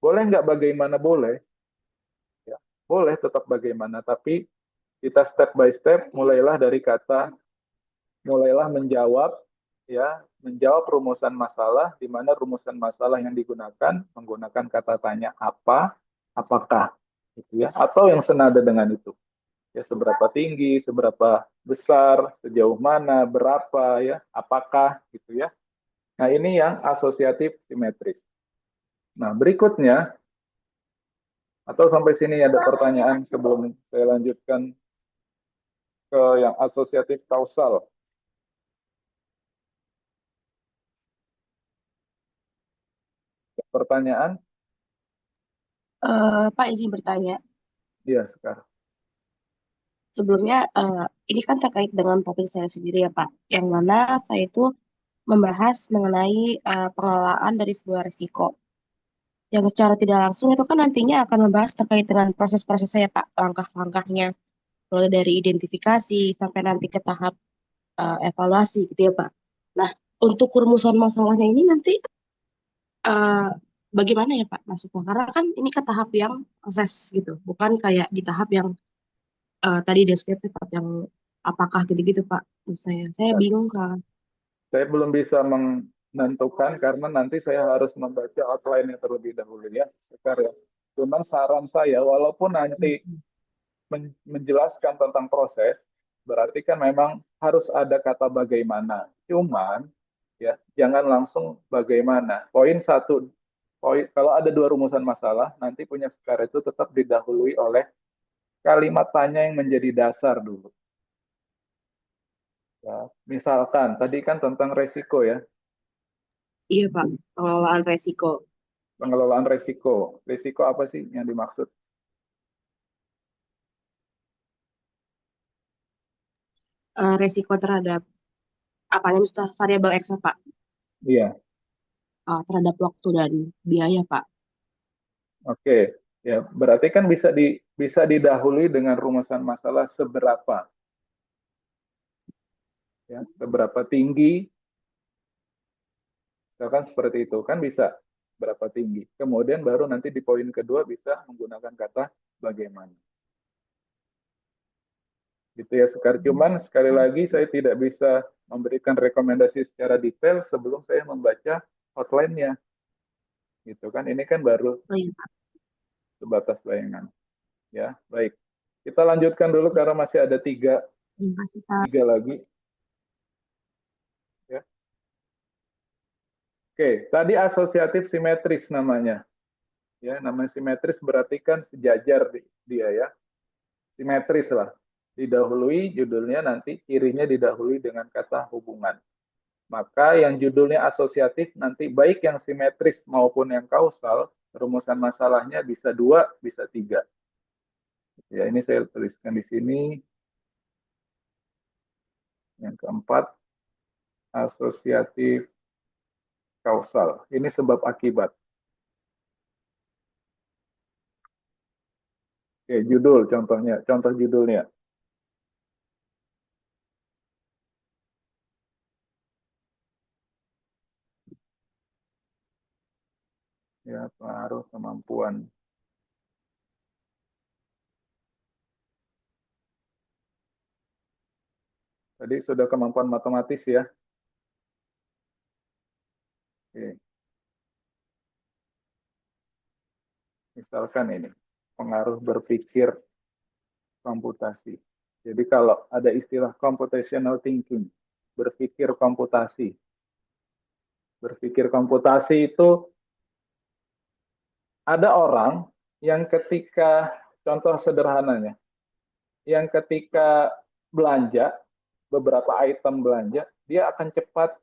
Boleh nggak bagaimana? Boleh. Ya, boleh tetap bagaimana, tapi kita step by step mulailah dari kata, mulailah menjawab, ya, menjawab rumusan masalah, di mana rumusan masalah yang digunakan menggunakan kata tanya apa, apakah, gitu ya, atau yang senada dengan itu. Ya, seberapa tinggi, seberapa besar, sejauh mana, berapa, ya, apakah, gitu ya. Nah, ini yang asosiatif simetris. Nah, berikutnya, atau sampai sini ada pertanyaan sebelum saya lanjutkan ke yang asosiatif kausal. Pertanyaan? Pak izin bertanya. Iya, sekarang. Sebelumnya ini kan terkait dengan topik saya sendiri ya Pak, yang mana saya itu membahas mengenai pengelolaan dari sebuah risiko. Yang secara tidak langsung itu kan nantinya akan membahas terkait dengan proses-prosesnya ya Pak, langkah-langkahnya, mulai dari identifikasi sampai nanti ke tahap evaluasi gitu ya Pak. Nah, untuk rumusan masalahnya ini nanti eh, bagaimana ya Pak maksudnya? Karena kan ini ke tahap yang proses gitu, bukan kayak di tahap yang tadi deskripsi part yang apakah gitu-gitu Pak. Terus saya bingung Kak. Saya belum bisa menentukan karena nanti saya harus membaca outline-nya terlebih dahulu ya, Sekar ya. Cuman saran saya, walaupun nanti menjelaskan tentang proses, berarti kan memang harus ada kata bagaimana. Cuman ya jangan langsung bagaimana. Poin satu, poin kalau ada dua rumusan masalah, nanti punya Sekar itu tetap didahului oleh kalimat tanya yang menjadi dasar dulu. Ya, misalkan tadi kan tentang resiko ya, Iya Pak, pengelolaan resiko. pengelolaan resiko. Resiko apa sih yang dimaksud? Resiko terhadap apa namanya Misalnya variabel X Pak. Iya, Terhadap waktu dan biaya Pak. oke. Ya, berarti kan bisa didahului dengan rumusan masalah seberapa, ya, seberapa tinggi, misalkan seperti itu kan bisa berapa tinggi. Kemudian baru nanti di poin kedua bisa menggunakan kata bagaimana. Gitu ya Sekar. Cuman sekali lagi saya tidak bisa memberikan rekomendasi secara detail sebelum saya membaca outline-nya. Gitu kan. Ini kan baru Oh iya Pak. sebatas bayangan. Ya, baik. Kita lanjutkan dulu karena masih ada Terima kasih Pak. tiga lagi. Ya. Oke, tadi asosiatif simetris namanya. Ya, namanya simetris berarti kan sejajar dia ya. Simetris lah. Didahului judulnya nanti kirinya didahului dengan kata hubungan. Maka yang judulnya asosiatif nanti baik yang simetris maupun yang kausal, rumusan masalahnya bisa dua, bisa tiga. Ya, ini saya tuliskan di sini. Yang keempat, asosiatif kausal. Ini sebab akibat. Oke, judul contohnya, contoh judulnya. Ya, pengaruh kemampuan. Tadi sudah kemampuan matematis ya. Oke. Misalkan ini, pengaruh berpikir komputasi. Jadi kalau ada istilah computational thinking, berpikir komputasi. Berpikir komputasi itu ada orang yang ketika, contoh sederhananya, yang ketika belanja, beberapa item belanja, dia akan cepat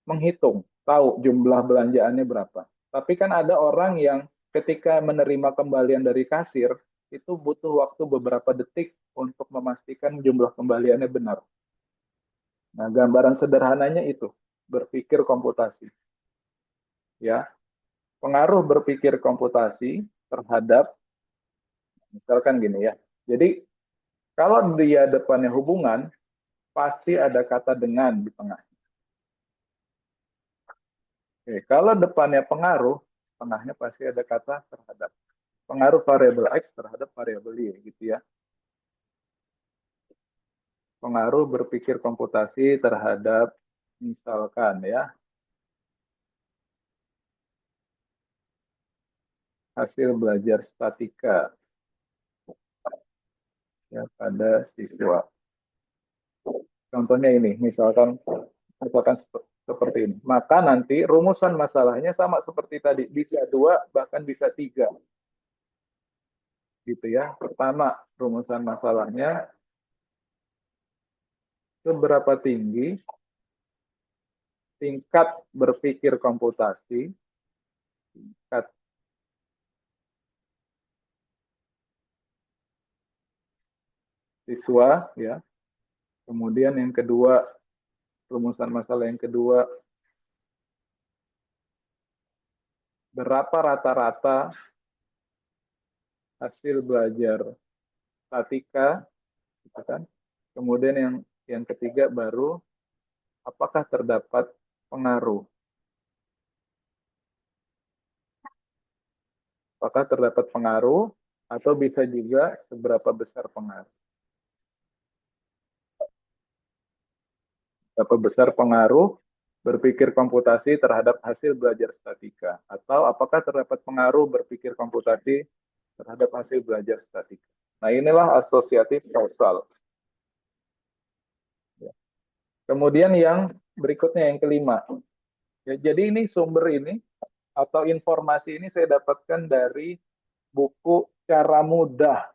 menghitung, tahu jumlah belanjaannya berapa. Tapi kan ada orang yang ketika menerima kembalian dari kasir, itu butuh waktu beberapa detik untuk memastikan jumlah kembaliannya benar. Nah, gambaran sederhananya itu, berpikir komputasi. Ya, pengaruh berpikir komputasi terhadap, misalkan gini ya. Jadi, kalau dia depannya hubungan, pasti ada kata dengan di tengah. Oke, kalau depannya pengaruh, tengahnya pasti ada kata terhadap. Pengaruh variabel X terhadap variabel Y, gitu ya. Pengaruh berpikir komputasi terhadap, misalkan ya, hasil belajar statika ya pada siswa. Contohnya ini, misalkan seperti ini. Maka nanti rumusan masalahnya sama seperti tadi, bisa dua bahkan bisa tiga. Gitu ya. Pertama, rumusan masalahnya seberapa tinggi tingkat berpikir komputasi, tingkat siswa ya. Kemudian yang kedua, rumusan masalah yang kedua, berapa rata-rata hasil belajar statika, gitu kan? Kemudian yang ketiga baru apakah terdapat pengaruh? Apakah terdapat pengaruh atau bisa juga seberapa besar pengaruh? Seberapa besar pengaruh berpikir komputasi terhadap hasil belajar statika? Atau apakah terdapat pengaruh berpikir komputasi terhadap hasil belajar statika? Nah, inilah asosiatif kausal. Kemudian yang berikutnya, yang kelima. Ya, jadi ini sumber ini atau informasi ini saya dapatkan dari buku cara mudah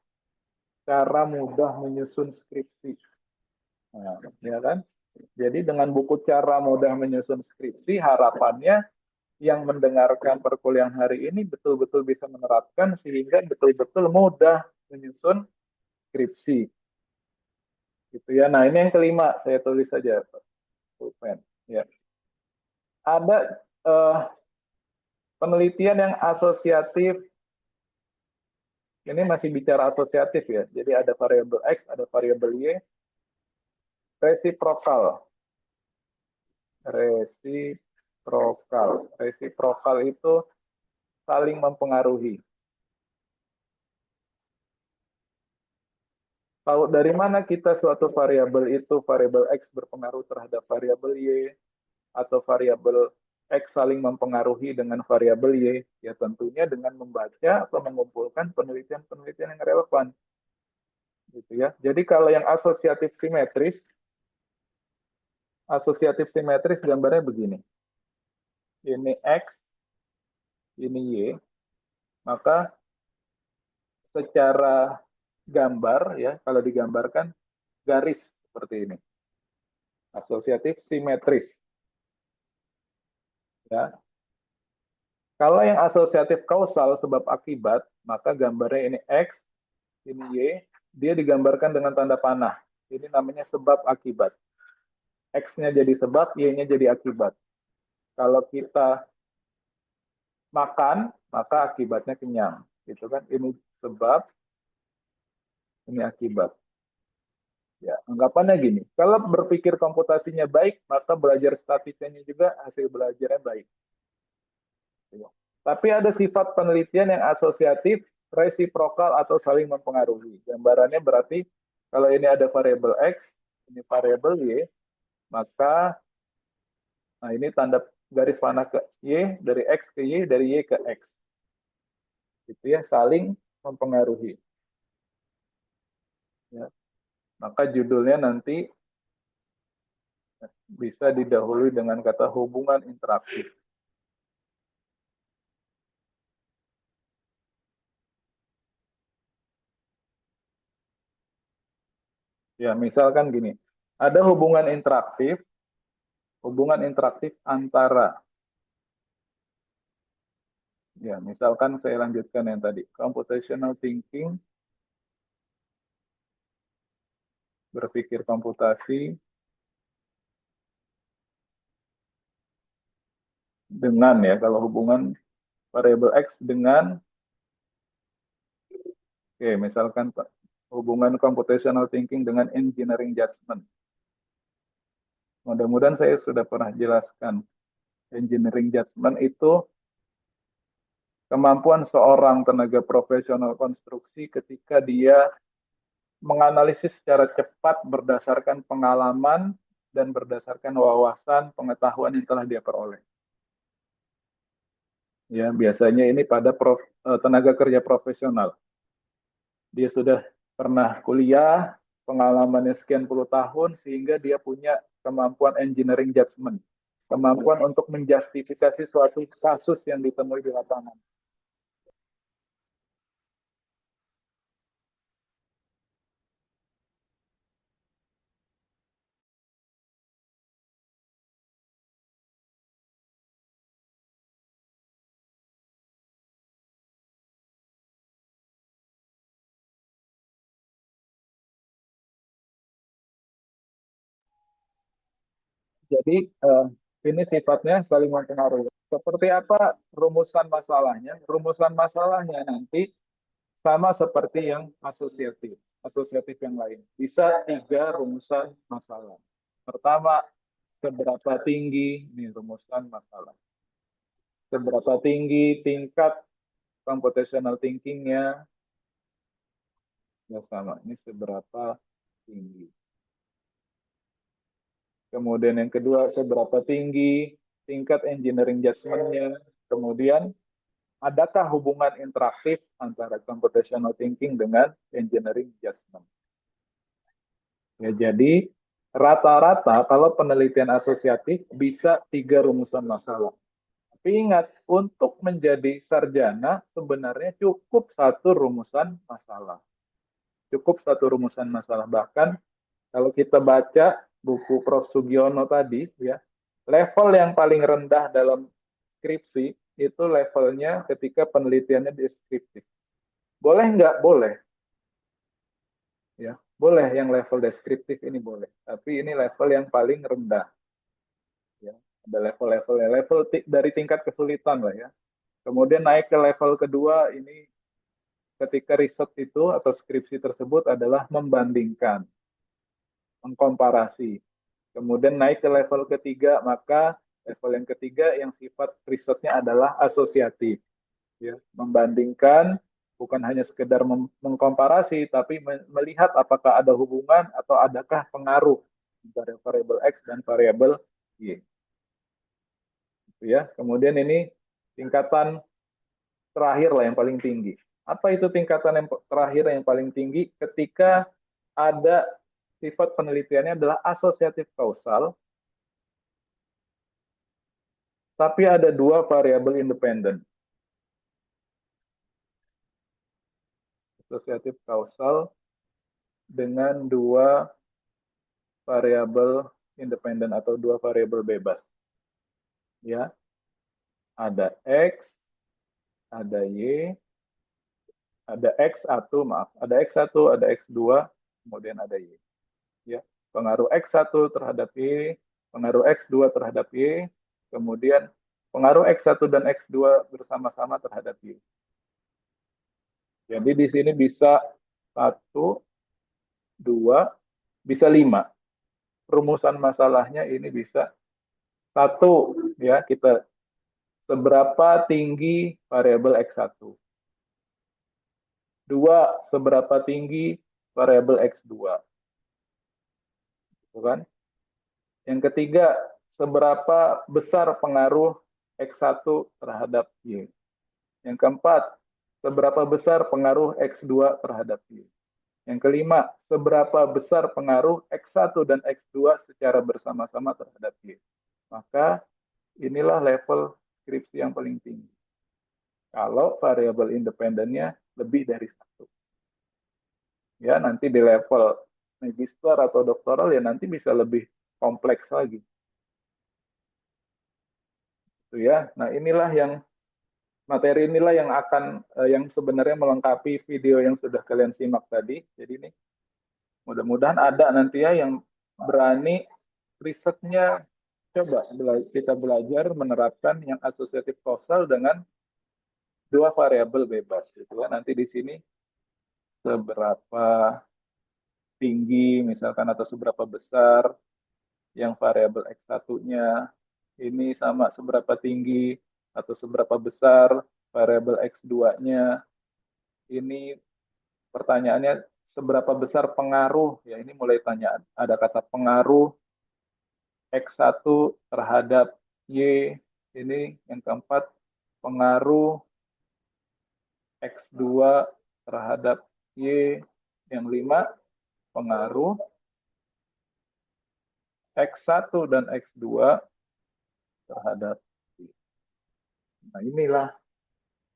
menyusun skripsi. Nah, ya kan? Jadi dengan buku cara mudah menyusun skripsi, harapannya yang mendengarkan perkuliahan hari ini betul-betul bisa menerapkan sehingga betul-betul mudah menyusun skripsi. Gitu ya. Nah, ini yang kelima, saya tulis saja, pulpen. Ya. Ada penelitian yang asosiatif. Ini masih bicara asosiatif ya. Jadi ada variabel X, ada variabel Y. Resiprokal. Resiprokal itu saling mempengaruhi. Tahu dari mana kita suatu variabel itu, variabel X berpengaruh terhadap variabel Y, atau variabel X saling mempengaruhi dengan variabel Y? Ya tentunya dengan membaca atau mengumpulkan penelitian-penelitian yang relevan. Gitu ya. Jadi kalau yang asosiatif simetris gambarnya begini. Ini X, ini Y, maka secara gambar ya, kalau digambarkan garis seperti ini. Asosiatif simetris. Ya. Kalau yang asosiatif kausal sebab akibat, maka gambarnya ini X, ini Y, dia digambarkan dengan tanda panah. Ini namanya sebab akibat. X-nya jadi sebab, Y-nya jadi akibat. Kalau kita makan, maka akibatnya kenyang. Gitu kan? Ini sebab, ini akibat. Ya, anggapannya gini, kalau berpikir komputasinya baik, maka belajar statikanya juga hasil belajarnya baik. Tapi ada sifat penelitian yang asosiatif, resiprokal atau saling mempengaruhi. Gambarannya berarti kalau ini ada variabel X, ini variabel Y, maka nah ini tanda garis panah ke Y, dari X ke Y, dari Y ke X. Itu ya, saling mempengaruhi. Ya. Maka judulnya nanti bisa didahului dengan kata hubungan interaktif. Ya, misalkan gini, ada hubungan interaktif antara, ya misalkan saya lanjutkan yang tadi, computational thinking, berpikir komputasi, dengan ya, kalau hubungan variabel X dengan, oke, misalkan hubungan computational thinking dengan engineering judgment. Mudah-mudahan saya sudah pernah jelaskan. Engineering judgment itu kemampuan seorang tenaga profesional konstruksi ketika dia menganalisis secara cepat berdasarkan pengalaman dan berdasarkan wawasan pengetahuan yang telah dia peroleh. Ya, biasanya ini pada tenaga kerja profesional. Dia sudah pernah kuliah, pengalamannya sekian puluh tahun, sehingga dia punya kemampuan engineering judgment. Kemampuan untuk menjustifikasi suatu kasus yang ditemui di lapangan. Jadi ini sifatnya saling mempengaruhi. Seperti apa rumusan masalahnya? Rumusan masalahnya nanti sama seperti yang asosiatif yang lain. Bisa 3 rumusan masalah. Pertama, seberapa tinggi, ini rumusan masalah. Seberapa tinggi tingkat computational thinking-nya, ya sama, ini seberapa tinggi. Kemudian yang kedua, seberapa tinggi tingkat engineering judgment-nya. Kemudian, adakah hubungan interaktif antara computational thinking dengan engineering judgment. Ya, jadi rata-rata kalau penelitian asosiatif bisa 3 rumusan masalah. Tapi ingat, untuk menjadi sarjana sebenarnya cukup 1 rumusan masalah. Cukup 1 rumusan masalah. Bahkan kalau kita baca buku Prof. Sugiono tadi, ya, level yang paling rendah dalam skripsi itu levelnya ketika penelitiannya deskriptif. Boleh nggak? Boleh. Ya, boleh yang level deskriptif ini boleh. Tapi ini level yang paling rendah. Ya, ada level-levelnya. Level dari tingkat kesulitan lah ya. Kemudian naik ke level kedua ini ketika riset itu atau skripsi tersebut adalah membandingkan, mengkomparasi. Kemudian naik ke level ketiga, maka level yang ketiga yang sifat risetnya adalah asosiatif. Ya, membandingkan, bukan hanya sekedar mengkomparasi, tapi melihat apakah ada hubungan atau adakah pengaruh antara variabel X dan variabel Y. Gitu ya. Kemudian ini tingkatan terakhir lah yang paling tinggi. Apa itu tingkatan yang terakhir yang paling tinggi? Ketika ada sifat penelitiannya adalah asosiatif kausal, tapi ada 2 variabel independen. Asosiatif kausal dengan 2 variabel independen atau 2 variabel bebas. Ya, ada X, ada Y, ada X1, maaf, ada X1, ada X2, kemudian ada Y. Ya, pengaruh X1 terhadap Y, pengaruh X2 terhadap Y, kemudian pengaruh X1 dan X2 bersama-sama terhadap Y. Jadi di sini bisa 1, 2, bisa 5. Rumusan masalahnya ini bisa 1, ya, kita seberapa tinggi variabel X1. 2, seberapa tinggi variabel X2. Bukan? Yang ketiga, seberapa besar pengaruh X1 terhadap Y. Yang keempat, seberapa besar pengaruh X2 terhadap Y. Yang kelima, seberapa besar pengaruh X1 dan X2 secara bersama-sama terhadap Y. Maka inilah level skripsi yang paling tinggi. Kalau variabel independennya lebih dari 1. Ya, nanti di level magister atau doktoral ya nanti bisa lebih kompleks lagi. Itu ya. Nah, inilah yang materi inilah yang akan yang sebenarnya melengkapi video yang sudah kalian simak tadi. Jadi ini mudah-mudahan ada nanti ya yang berani risetnya, coba kita belajar menerapkan yang asosiatif kausal dengan 2 variabel bebas gitu ya. Nanti di sini seberapa tinggi misalkan atau seberapa besar yang variabel X1-nya, ini sama seberapa tinggi atau seberapa besar variabel X2-nya. Ini pertanyaannya seberapa besar pengaruh, ya ini mulai tanya, ada kata pengaruh X1 terhadap Y, ini yang keempat pengaruh X2 terhadap Y, yang 5 pengaruh X1 dan X2 terhadap Y. Nah, inilah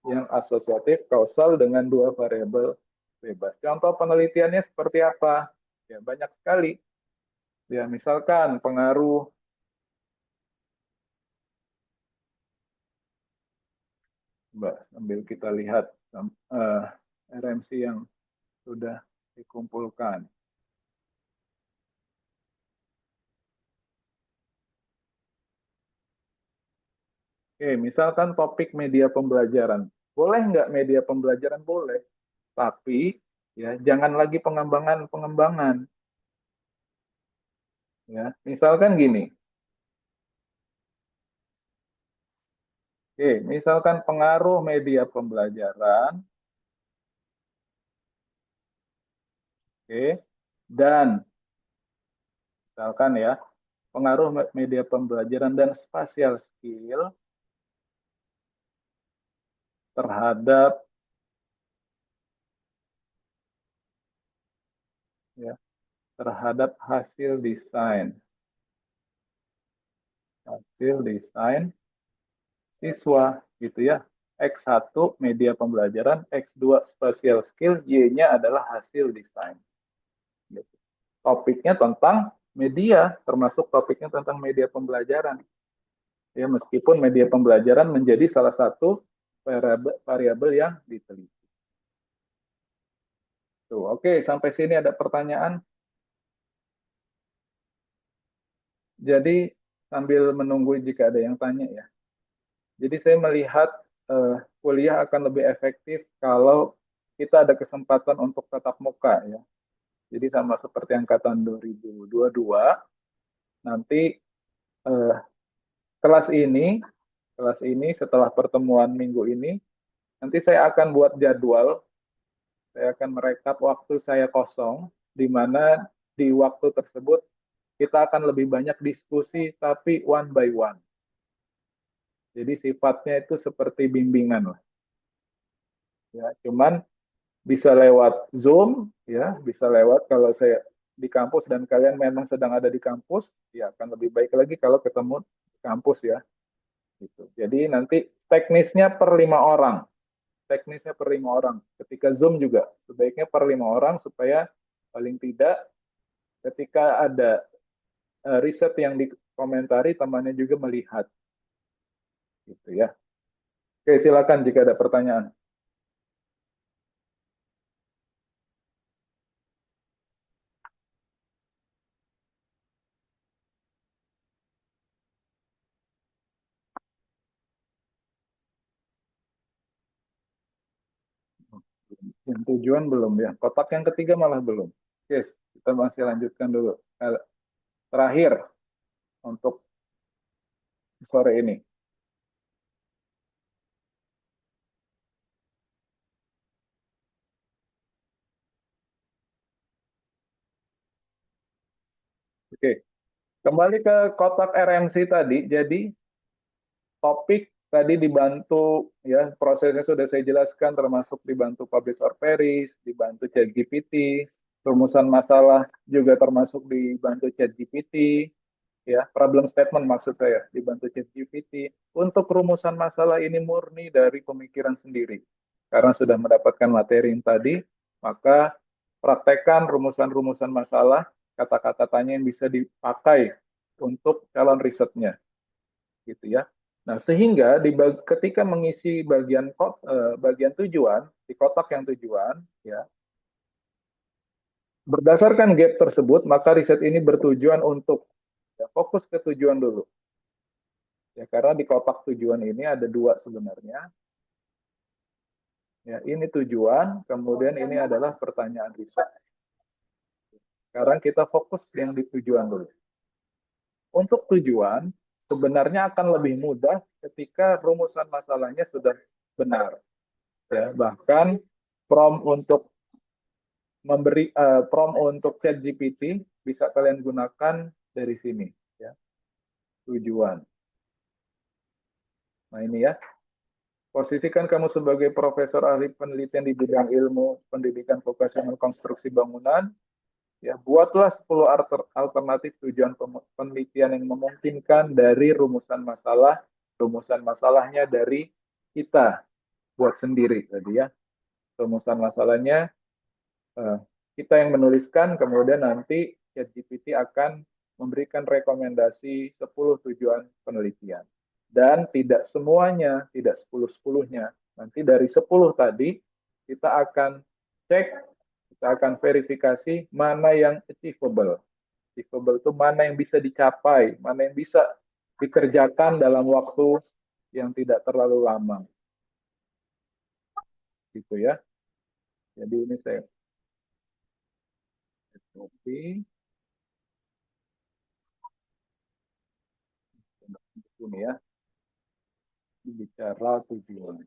yang asosiatif kausal dengan 2 variabel bebas. Contoh penelitiannya seperti apa? Ya, banyak sekali. Ya, misalkan pengaruh sambil kita lihat RMC yang sudah dikumpulkan. Oke, misalkan topik media pembelajaran. Boleh nggak media pembelajaran? Boleh. Tapi ya jangan lagi pengembangan. Ya, misalkan gini. Oke, misalkan pengaruh media pembelajaran. Oke, dan misalkan ya, pengaruh media pembelajaran dan spatial skill terhadap ya, terhadap hasil desain siswa gitu ya. X1 media pembelajaran, X2 spatial skill, Y-nya adalah hasil desain. Gitu. Topiknya tentang media, termasuk topiknya tentang media pembelajaran. Ya, meskipun media pembelajaran menjadi salah satu variabel yang diteliti. Tuh, oke, sampai sini ada pertanyaan. Jadi sambil menunggu jika ada yang tanya ya. Jadi saya melihat kuliah akan lebih efektif kalau kita ada kesempatan untuk tatap muka ya. Jadi sama seperti angkatan 2022, nanti eh, kelas ini, kelas ini setelah pertemuan minggu ini, nanti saya akan buat jadwal, saya akan merekap waktu saya kosong, di mana di waktu tersebut kita akan lebih banyak diskusi, tapi one by one. Jadi sifatnya itu seperti bimbingan lah. Ya, cuman bisa lewat Zoom, ya, bisa lewat kalau saya di kampus dan kalian memang sedang ada di kampus, ya akan lebih baik lagi kalau ketemu di kampus ya. Gitu. Jadi nanti teknisnya per 5 orang, teknisnya per 5 orang. Ketika Zoom juga sebaiknya per 5 orang supaya paling tidak ketika ada riset yang dikomentari temannya juga melihat, gitu ya. Oke, silakan jika ada pertanyaan. Yang tujuan belum ya. Kotak yang ketiga malah belum. Oke, kita masih lanjutkan dulu. Terakhir untuk sore ini. Oke, kembali ke kotak RMC tadi. Jadi topik tadi dibantu ya prosesnya sudah saya jelaskan termasuk dibantu publish or perish, dibantu ChatGPT, rumusan masalah juga termasuk dibantu ChatGPT, ya problem statement maksud saya dibantu ChatGPT. Untuk rumusan masalah ini murni dari pemikiran sendiri. Karena sudah mendapatkan materi yang tadi, maka praktekkan rumusan-rumusan masalah, kata-kata tanya yang bisa dipakai untuk calon risetnya, gitu ya. Nah, sehingga ketika mengisi bagian tujuan di kotak yang tujuan, ya, berdasarkan gap tersebut, maka riset ini bertujuan untuk ya, fokus ke tujuan dulu. Ya, karena di kotak tujuan ini ada dua sebenarnya. Ya, ini tujuan, kemudian ini adalah pertanyaan riset. Sekarang kita fokus yang di tujuan dulu. Untuk tujuan, sebenarnya akan lebih mudah ketika rumusan masalahnya sudah benar. Ya, bahkan prompt untuk prompt untuk ChatGPT bisa kalian gunakan dari sini. Ya, tujuan. Nah ini ya, posisikan kamu sebagai profesor ahli penelitian di bidang ilmu pendidikan vokasional konstruksi bangunan. Ya, buatlah 10 alternatif tujuan penelitian yang memungkinkan dari rumusan masalahnya dari kita buat sendiri tadi ya. Rumusan masalahnya eh, kita yang menuliskan, kemudian nanti ChatGPT akan memberikan rekomendasi 10 tujuan penelitian. Dan tidak semuanya, tidak 10-10-nya. Nanti dari 10 tadi, kita akan cek, kita akan verifikasi mana yang achievable. Achievable itu mana yang bisa dicapai, mana yang bisa dikerjakan dalam waktu yang tidak terlalu lama. Gitu ya. Jadi ini saya copy. Ini ya, bicara tujuan.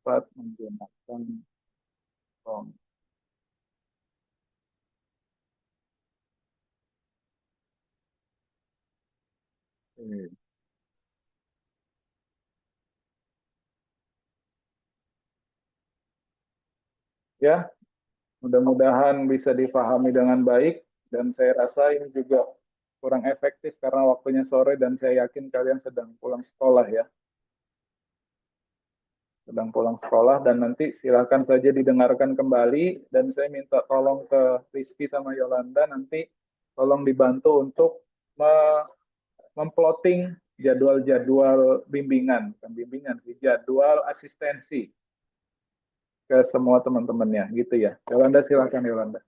Dapat menggunakan prompt. Hmm. Ya, mudah-mudahan bisa dipahami dengan baik dan saya rasa ini juga kurang efektif karena waktunya sore dan saya yakin kalian sedang pulang sekolah ya. Sedang pulang sekolah dan nanti silakan saja didengarkan kembali dan saya minta tolong ke Rizky sama Yolanda nanti tolong dibantu untuk memplotting jadwal-jadwal bimbingan, bukan bimbingan sih, jadwal asistensi ke semua teman-temannya gitu ya. Yolanda silakan Yolanda.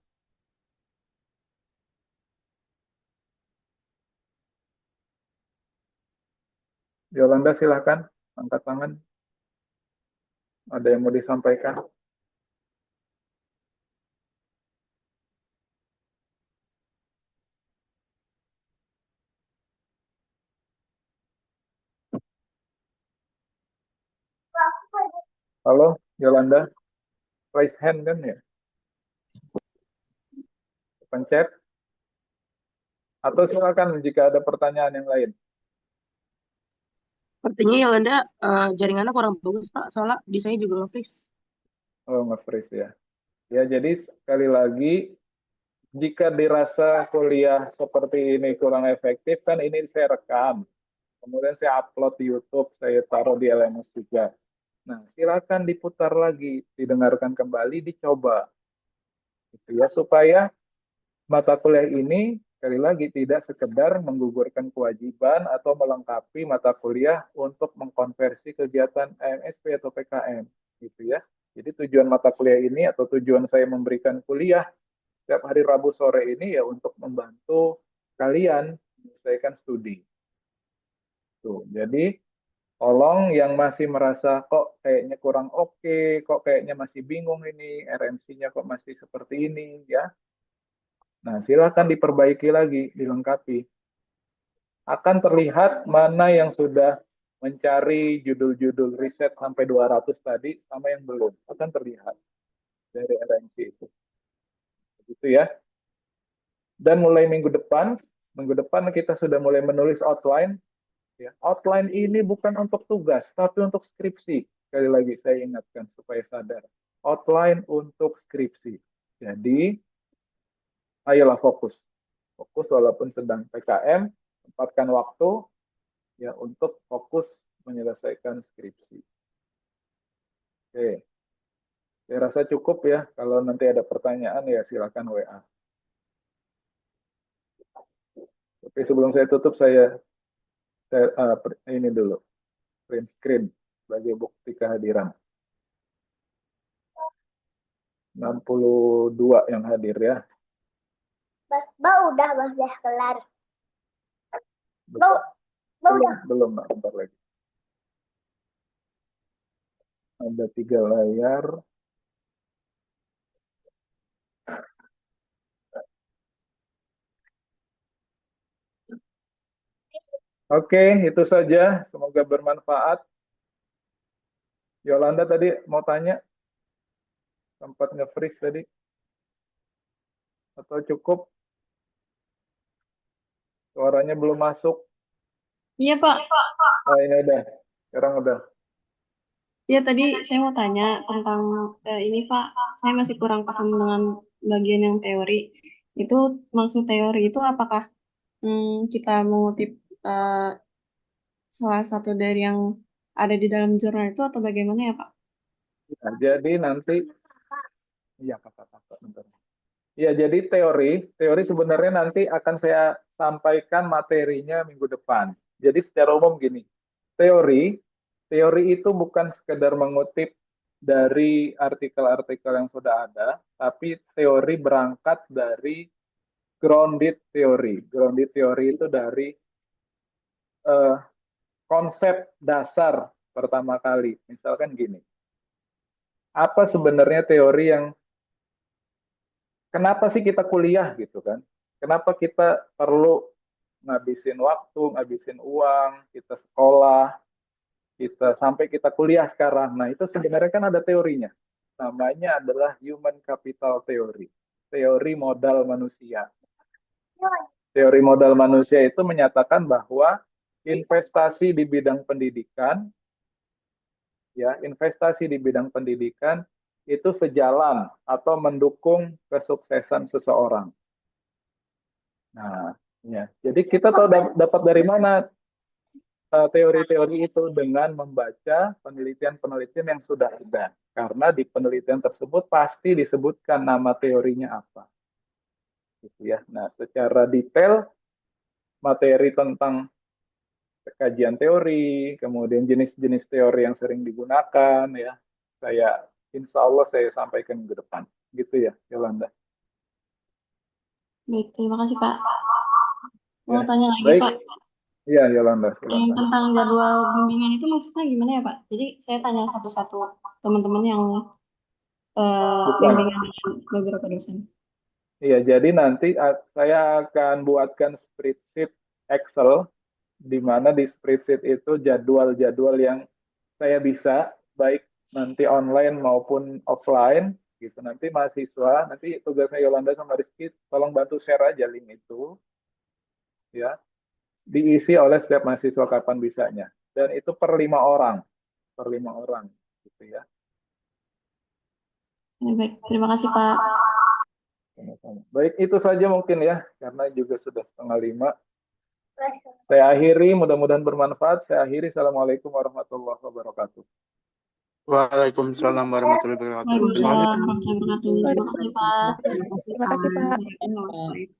Yolanda silakan angkat tangan. Ada yang mau disampaikan? Halo, Yolanda, raise hand kan ya? Pencet. Atau silakan jika ada pertanyaan yang lain. Sepertinya Yolanda jaringannya kurang bagus, Pak. Soalnya di saya juga nge-freeze. Oh, nge-freeze ya. Ya, jadi sekali lagi, jika dirasa kuliah seperti ini kurang efektif, kan ini saya rekam. Kemudian saya upload di YouTube, saya taruh di LMS juga. Nah, silakan diputar lagi, didengarkan kembali, dicoba. Gitu ya, supaya mata kuliah ini sekali lagi tidak sekedar menggugurkan kewajiban atau melengkapi mata kuliah untuk mengkonversi kegiatan AMSP atau PKM gitu ya. Jadi tujuan mata kuliah ini atau tujuan saya memberikan kuliah setiap hari Rabu sore ini ya untuk membantu kalian menyelesaikan studi. Tuh, jadi tolong yang masih merasa kok kayaknya kurang oke, kok kayaknya masih bingung ini, RMC-nya kok masih seperti ini ya. Nah, silakan diperbaiki lagi, dilengkapi. Akan terlihat mana yang sudah mencari judul-judul riset sampai 200 tadi sama yang belum. Akan terlihat dari RMC itu. Begitu ya. Dan mulai minggu depan kita sudah mulai menulis outline. Ya. Outline ini bukan untuk tugas, tapi untuk skripsi. Sekali lagi saya ingatkan supaya sadar. Outline untuk skripsi. Jadi, ayolah fokus. Fokus walaupun sedang PKM, tempatkan waktu ya untuk fokus menyelesaikan skripsi. Oke, saya rasa cukup ya. Kalau nanti ada pertanyaan ya silakan WA. Tapi sebelum saya tutup ini dulu print screen sebagai bukti kehadiran. 62 yang hadir ya. Udah kelar. Belum, bentar lagi. Ada 3 layar. Oke, itu saja. Semoga bermanfaat. Yolanda tadi mau tanya, sempat nge-freeze tadi. Atau cukup? Suaranya belum masuk. Iya, Pak. Oh, ini udah. Sekarang udah. Iya, tadi saya mau tanya tentang ini, Pak. Saya masih kurang paham dengan bagian yang teori. Itu maksud teori itu apakah kita mengutip eh, salah satu dari yang ada di dalam jurnal itu atau bagaimana ya, Pak? Nah, jadi nanti, iya kakak, bentar. Ya, jadi teori sebenarnya nanti akan saya sampaikan materinya minggu depan. Jadi secara umum gini, teori, teori itu bukan sekedar mengutip dari artikel-artikel yang sudah ada, tapi teori berangkat dari grounded theory. Grounded theory itu dari eh, konsep dasar pertama kali. Misalkan gini, apa sebenarnya teori yang kenapa sih kita kuliah gitu kan? Kenapa kita perlu ngabisin waktu, ngabisin uang, kita sekolah, kita sampai kita kuliah sekarang. Nah, itu sebenarnya kan ada teorinya. Namanya adalah human capital theory. Teori modal manusia. Teori modal manusia itu menyatakan bahwa investasi di bidang pendidikan, ya, investasi di bidang pendidikan itu sejalan atau mendukung kesuksesan seseorang. Nah, ya. Jadi kita tahu dapat dari mana teori-teori itu dengan membaca penelitian-penelitian yang sudah ada. Karena di penelitian tersebut pasti disebutkan nama teorinya apa. Gitu ya. Nah, secara detail materi tentang kajian teori, kemudian jenis-jenis teori yang sering digunakan, ya, insya Allah saya sampaikan ke depan, gitu ya, Yolanda. Baik, terima kasih Pak. Mau Ya, tanya lagi baik. Pak, Iya, Yolanda, yang silakan. tentang jadwal bimbingan itu maksudnya gimana ya Pak? Jadi saya tanya satu-satu teman-teman yang Bukan. bimbingan dengan beberapa dosen. Iya, jadi nanti saya akan buatkan spreadsheet Excel, di mana di spreadsheet itu jadwal-jadwal yang saya bisa, baik nanti online maupun offline, gitu. Nanti mahasiswa, nanti tugasnya Yolanda sama Rizky, tolong bantu share aja link itu, ya, diisi oleh setiap mahasiswa kapan bisanya. Dan itu per 5 orang, gitu ya. Ya, baik, terima kasih Pak. Baik, itu saja mungkin ya, karena juga sudah 4:30. Saya akhiri, mudah-mudahan bermanfaat. Saya akhiri, Assalamualaikum warahmatullahi wabarakatuh. Waalaikumsalam warahmatullahi wabarakatuh. Terima kasih. Waalaikumsalam warahmatullahi wabarakatuh. Terima kasih Pak. Terima kasih, Pak. Pak.